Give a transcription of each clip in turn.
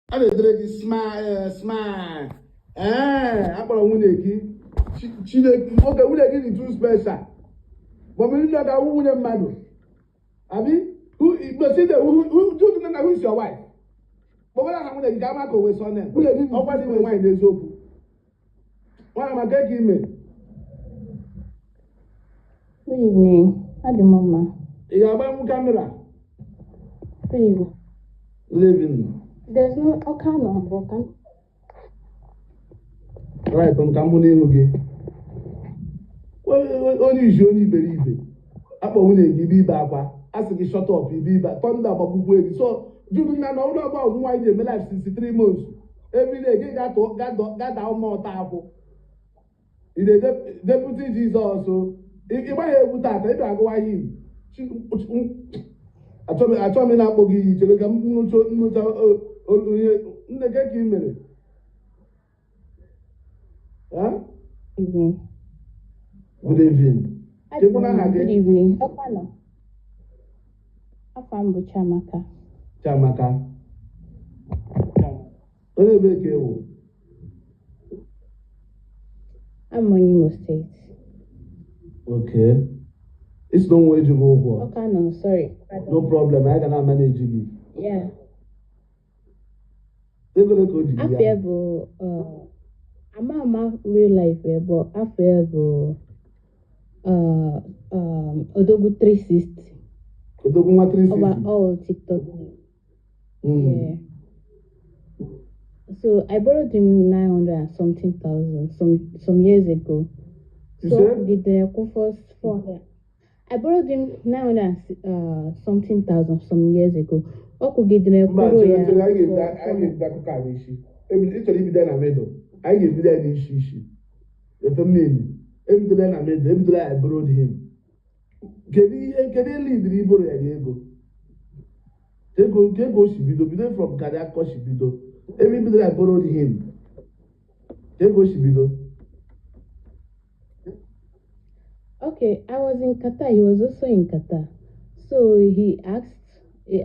A na-edere smile, smile. Akpọrọ nwunye gị Chineke oge nwunye gị dị too special. But we know that who mmadụ. Abi who who is your wife? But when I nwunye gị ga ama ka owe sọ name. Nwunye gị ọkwa dị nwe nwanyị n'eziokwu. Nwa ma ka ime. Good evening. How's the mama? Ị ga-agba kamera? Good evening. Good evening. There's no okay no broken. Right, from Kamuni Hugi. Only is only believe. Apa nwunye gị bi bakwa. Asị gị shut up, bi ba. Thunder agbagbu egi. So, you know now about why dey life since 3 months. Every day gị ga down more tapo. Ị dey deputy Jesus so. Ị gbaghị egwu tata, ị ga-agụwa him. Achọ m na-akpọ gị chere ka m nụcha nne gị ka ị mere. Evening. Good evening. Good evening. Okano. Afam bụ Chamaka. Chamaka. Onye ebe ka ewu? I'm on Imo State. Okay. It's no way to go for. Okano, sorry. No problem. I can manage you. Yeah. I feel I'm real life but I feel Odogu 360. Odogu 360. Over all TikTok. Yeah. So I borrowed him 900 and something thousand some years ago. So did the first 400. I borrowed him 900 something thousand some years ago. I give that I give that issue. That mean every I made every I borrowed him. Can he lead the Igbo Diego? Go Shibido, from Kadako Shibido. Every I borrowed him. Go Shibido. Okay, I was in Qatar. He was also in Qatar. So he asked, he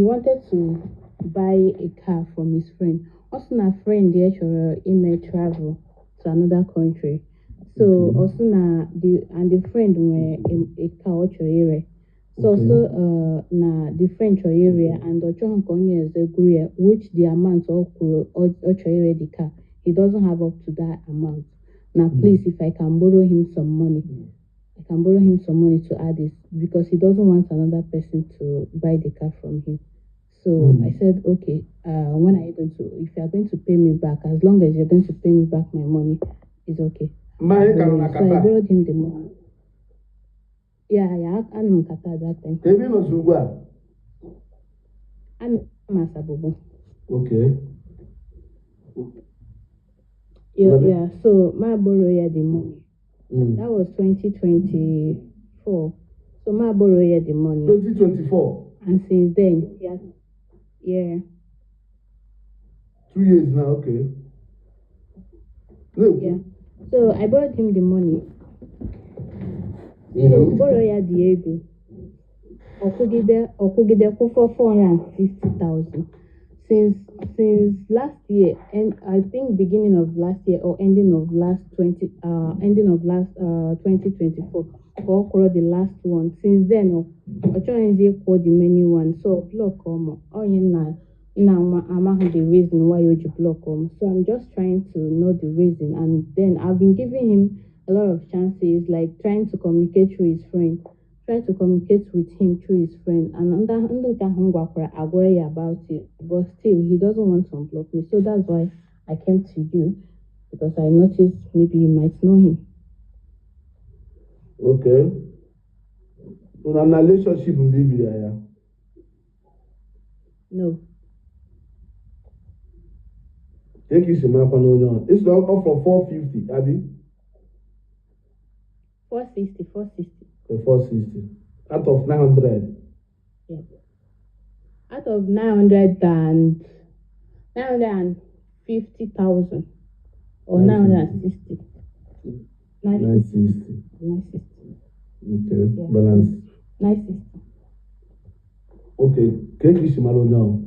wanted to buy a car from his friend. Also, a friend there, he may travel to another country. So also the friend were a car area. So the friend area and the is agree which the amount of the car he doesn't have up to that amount. Now, please, if I can borrow him some money, I can borrow him some money to add this because he doesn't want another person to buy the car from him. So I said, okay, when are you going to, if you are going to pay me back, as long as you're going to pay me back my money, it's okay. So I borrowed him the money. Yeah, I'm Qatar that time. I'm Masabobo. Okay. Yeah, so my borrow the money. That was 2024. So my borrow the money. 2024. And since then, yeah. 2 years now, okay. No. Yeah. So I borrowed him the money. So borrow Diego. Okugide for 460,000. Since last year, and I think beginning of last year or ending of last 2024, or the last one. Since then, I try to call the many one. So block now the reason why you block So I'm just trying to know the reason, and then I've been giving him a lot of chances, like trying to communicate through his friend. Try to communicate with him through his friend and about it, but still he doesn't want to unblock me. So that's why I came to you, because I noticed maybe you might know him. Okay. Una relationship maybe yeah. No. Take you some no. It's not up from 450, Abby. 460. 460 out of 900. Yeah. Out of 950,000 or 960. 960. 960. Okay, yeah. Balance. 960. Okay, can you see my now?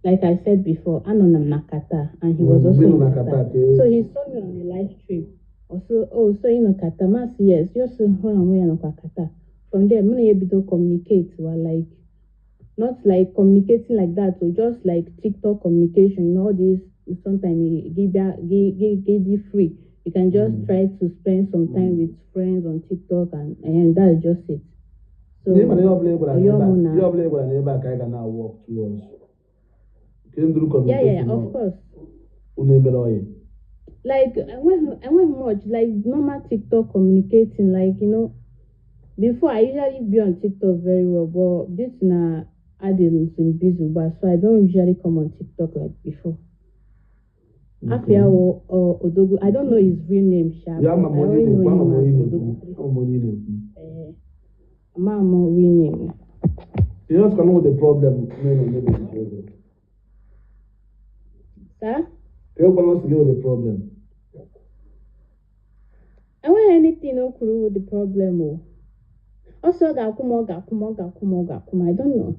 like I said before, Anonam Nakata, and he was also in Qatar. So he saw me on a live stream. Also, oh, so you know Qatar, mas yes, just when I'm wearing Qatar. From there, I'm able to communicate, well, like not like communicating like that, so just like TikTok communication. You know, all this sometimes give you free. You can just try to spend some time with friends on TikTok, and that's just it. So you walk towards. Yeah, of course. Like I went much like normal TikTok communicating, like before I usually be on TikTok very well, but this na adults in busy, but so I don't usually come on TikTok like before. Afia or Odogu, I don't know his real name, Sharp. I only know him as Odogu. Mama real name. You just come with the problem. Sir? You want to deal with the problem. I want anything no crew with the problem. Oh. Also, Gakuma. I don't know.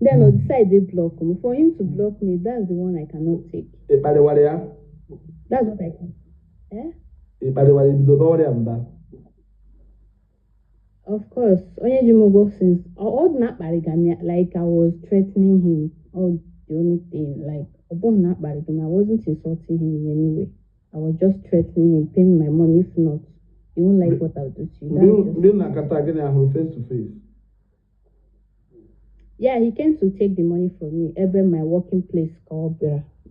Then on the side they block him. For him to block me, that's the one I cannot take. That's what I can. Of course, Onyejimugo since all not barigami, like I was threatening him. All the only thing, like not barigami, I wasn't insulting him in any way. I was just threatening him, paying my money. If not, he won't like what I'll do to you. Face to face. Yeah, he came to take the money from me. Ever my working place called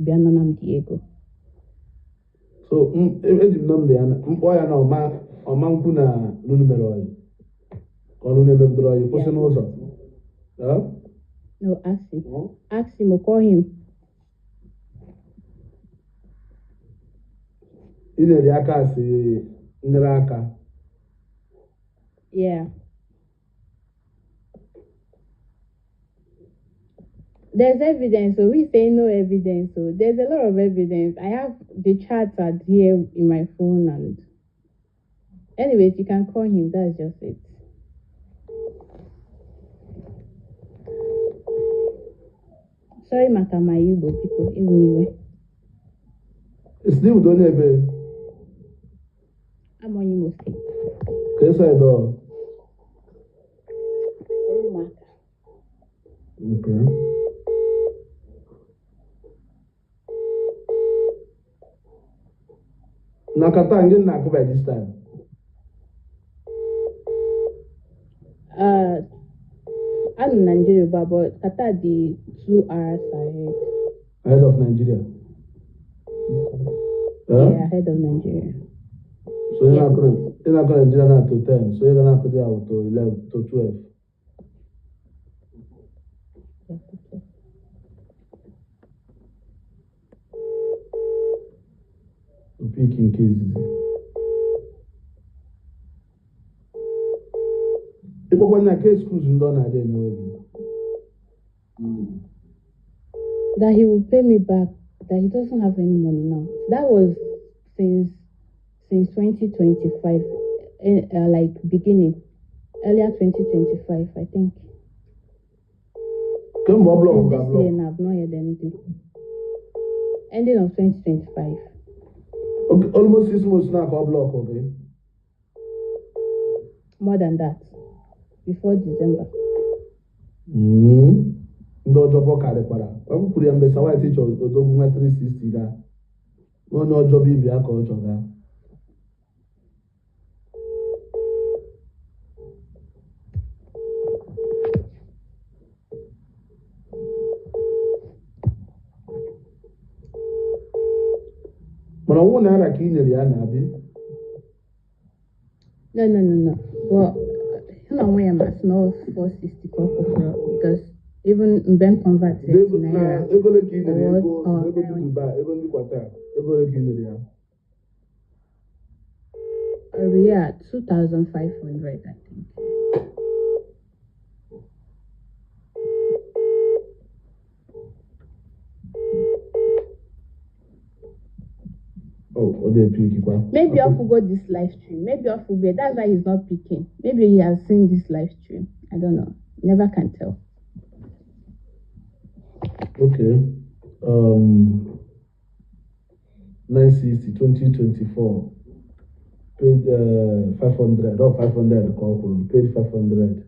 Biananam Diego. So, No, ask him. Ask him or call him. Yeah. There's evidence, so we say no evidence. So there's a lot of evidence. I have the chats are here in my phone, and anyways, you can call him. That's just it. Sorry, Makama Igbo people, anyway. It's still done a bit. I'm on Imo State. Yes, I do. Okay. Nakata and Naku by this time. I'm in Nigeria, but Qatar the 2 hours ahead. Ahead of Nigeria. Yeah, ahead of Nigeria. So you're not going to Nigeria to 10. So you're going to go out to 11 to 12. Picking cases. People when I case schools in Donna, I didn't know that he will pay me back, that he doesn't have any money now. That was since 2025, like beginning, earlier 2025, I think. Come on, this year, and I've not heard anything. Ending of 2025. Okay, almost 6 months now, block, okay? More than that. Before December. No job carry para. When we put them why teach Odogunwa 360 da. No job be a culture da. But I won't have a key in the Anabi. No. Well, I don't know why I'm at no 460 because even Ben converted to Naira. We are at 2,500, I think. Maybe I forgot this live stream. Maybe I forgot. That's why he's not picking. Maybe he has seen this live stream. I don't know. Never can tell. Okay. 960 2024 paid 500 or 500 call paid 500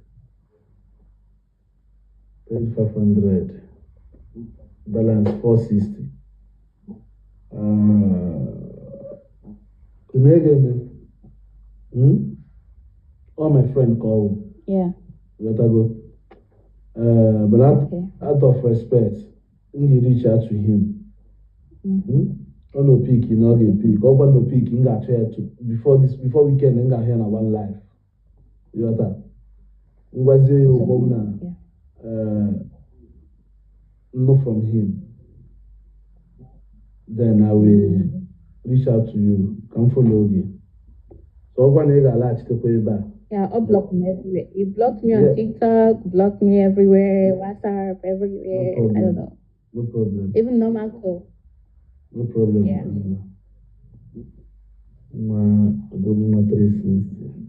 balance 460 all my friend call Yeah. let her go but out of respect you reach out to him. On no peak, you know, get peak. Up on no peak, you got here to before weekend, you got here na one life. You know that. Was it no from him. Then I will reach out to you. Come follow me. So when you got latch to pay back. Yeah, I'll block me everywhere. He blocked me on TikTok, blocked me everywhere, WhatsApp, everywhere. I don't know. No problem. Even normal call. No problem. Yeah. My 360.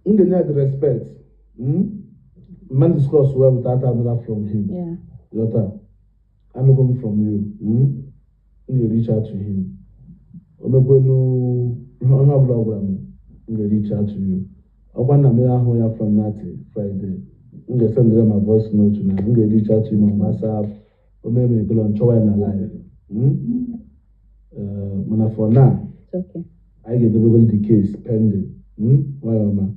You need respect. Man discuss well without another from him. Yeah. Daughter, I know coming from you. You reach out to him. You reach out to you. I want to meet from that Friday. You send them a voice note tonight. You reach out to him on WhatsApp. Or maybe go on show in a live. For now. It's okay. I get the case pending. Well, man.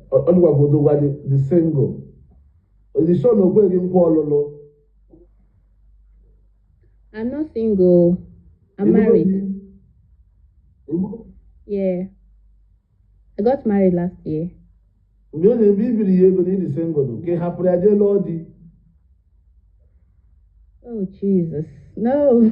The single. The son of William Paul. I'm not single. I'm married. Yeah. I got married last year. Oh, Jesus. No.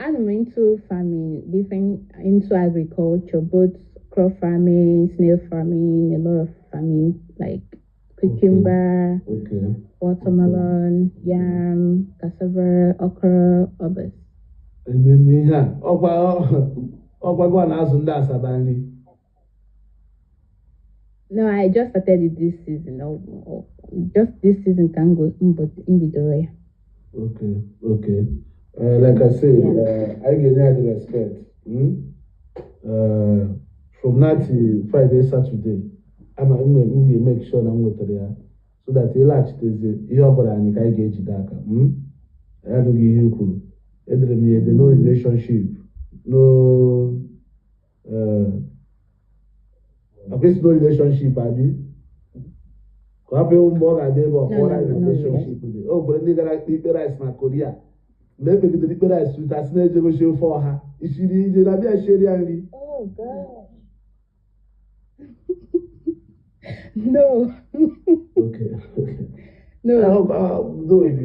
I'm into farming, into agriculture, both crop farming, snail farming, a lot of farming, like cucumber, watermelon, yam, cassava, okra, others. No, I just started it this season. Just this season can go in Bidore. Okay. Like I say, I get the respect. From now till Friday, Saturday, I'm going to make sure I'm with there. So that you latch this, you have got an engage daka. I don't give you no relationship, no, no relationship, Abby. Kwape umbo ga debo kwa relationship. Oh, but ndị gara ikpe rice na Korea. Mgbe ekpegidere ikpe rice with as na-ejego shie ofe ọha. Ishiri ije na bịa sheri ya nri. Oh God. No. Okay. No. I hope do it.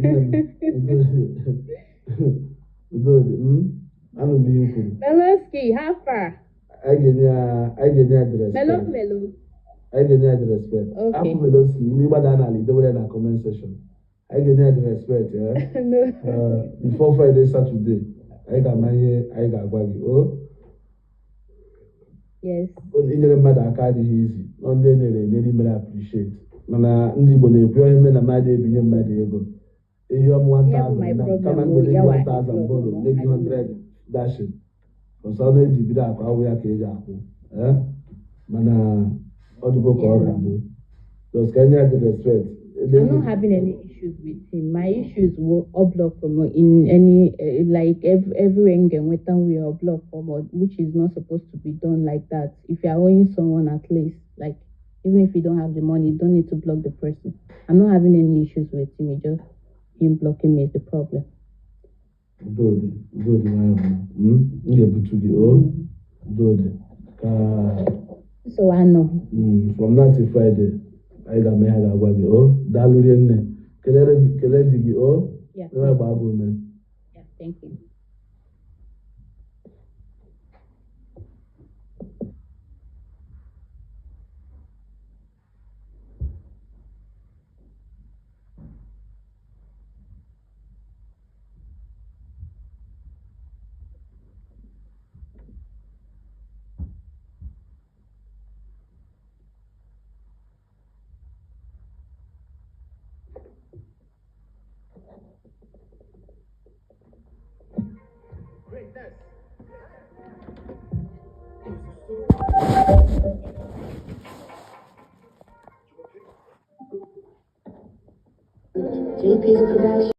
Do it. I know me you. Meloski, how far? I get the address. Melo. I get the respect. Okay. After Meloski, we were done ali. They were in a comment section. I get the respect. Yeah. No. Before Friday, Saturday, I got my hair. I got wagi. Oh. Yes. Inyere mmadụ aka adịghị izi nọ ndị na-eri mere appreciate mana ndị Igbo na-ekwu onye na mmadụ ebinye mmadụ ego ehi ọmụ 1000 kama mgbede 1000 bụrụ nye gị 100 dashin ọsọ na-eji bido akụ awụ ya ka eji akwụ mana ọ dịgo ka ọ ga-abụ just ka nye the respect. I'm not having any issues with him. My issues were all blocked from in any like everywhere with them we are blocked from, which is not supposed to be done like that. If you are owing someone, at least like even if you don't have the money, you don't need to block the person. I'm not having any issues with him. It's just him blocking me is the problem. Good, so I know. From that to Friday. I got my hair agwa gị daalụ nne kele di gị yeah, thank you. JP's production.